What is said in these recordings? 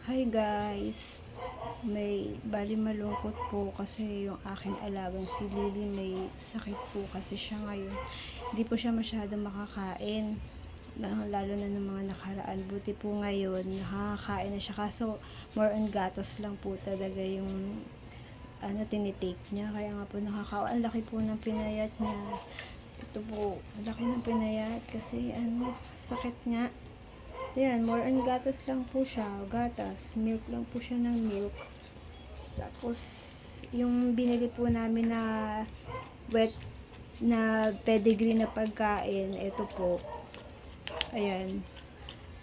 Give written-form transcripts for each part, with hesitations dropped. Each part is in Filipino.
Hi guys, bali malungkot po kasi yung aking alagang si Lily may sakit po kasi siya ngayon. Hindi po siya masyadong makakain, lalo na ng mga nakaraan. Buti po ngayon, nakakain na siya. Kaso more on gatas lang po talaga yung tinitake niya. Kaya nga po ang laki po ng pinayat niya. Ito po, ang laki ng pinayat kasi sakit nga. Ayan, more on gatas lang po siya. Gatas. Milk lang po siya ng milk. Tapos, yung binili po namin na wet na pedigree na pagkain, ito po. Ayan.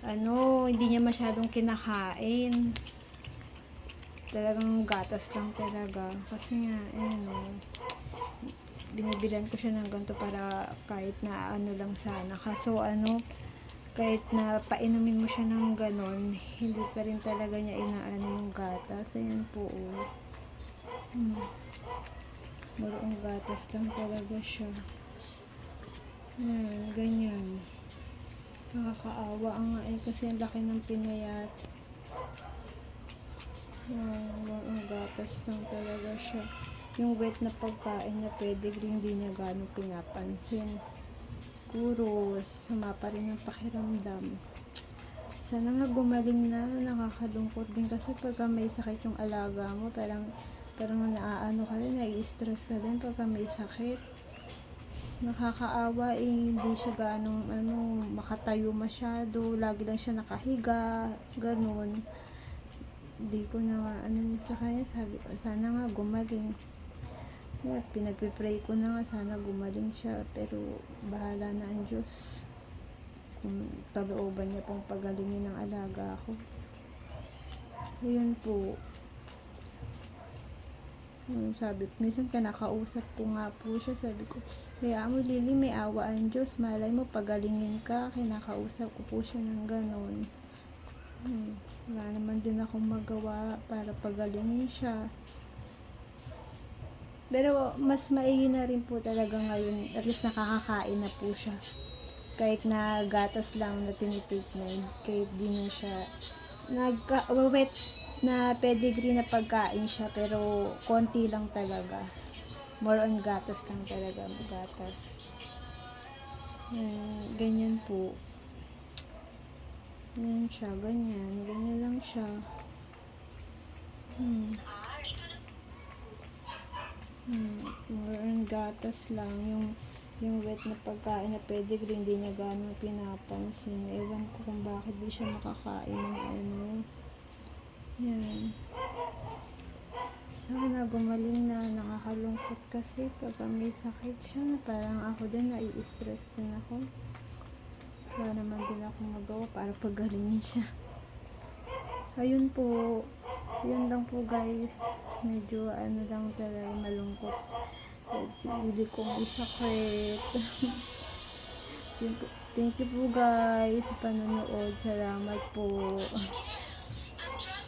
Hindi niya masyadong kinakain. Talagang gatas lang talaga. Kasi nga, binibilan ko siya ng ganito para kahit na lang sana. Kaso kahit na painumin mo siya ng ganon, hindi pa rin talaga niya inaano yung gatas. Ayan po, Marong gatas lang talaga siya. Ayan, ganyan. Nakakaawa nga kasi ang laki ng pinayat. Marong gatas lang talaga siya. Yung wet na pagkain na pedigree, hindi niya gano'ng pinapansin. Siguro sama pa rin ang pakiramdam. Sana nga gumaling na. Nakakalungkot din kasi pagka may sakit yung alaga mo, parang naaano ka rin, nai-stress ka din pagka may sakit. Nakakaawa hindi siya ganong makatayo masyado, lagi lang siya nakahiga, ganun. Hindi ko na sa kanya, sabi ko sana nga gumaling. Pinagpipray ko na nga sana gumaling siya, pero bahala na ang Diyos kung kalooban niya pong pagalingin ng alaga ko. Yun po. Sabi ko, minsan kinakausap ko nga po siya, sabi ko, kaya mo Lily, may awa ang Diyos, malay mo pagalingin ka. Kinakausap ko po siya ng ganon. Wala naman din akong magawa para pagalingin siya. Pero mas maigi na rin po talaga ngayon, at least nakakakain na po siya. Kahit na gatas lang na tinitake na, kahit di na siya wet na pedigree na pagkain siya, pero konti lang talaga. More on gatas lang talaga, gatas. Ganyan po. Ganyan siya, ganyan. Ganyan lang siya. More on gatas lang. Yung wet na pagkain na pedigree, hindi niya gano'ng pinapansin. Ewan ko kung bakit di siya makakain ng Yan. Sana gumaling na. Nakakalungkot kasi pag may sakit siya na parang ako din, nai-stress din ako. Wala naman din ako magawa para pagalingin siya. Ayun po. Yun lang po guys. Medyo lang talaga, malungkot. Hindi ko may sakit. Yun po. Thank you po guys sa panonood. Salamat po.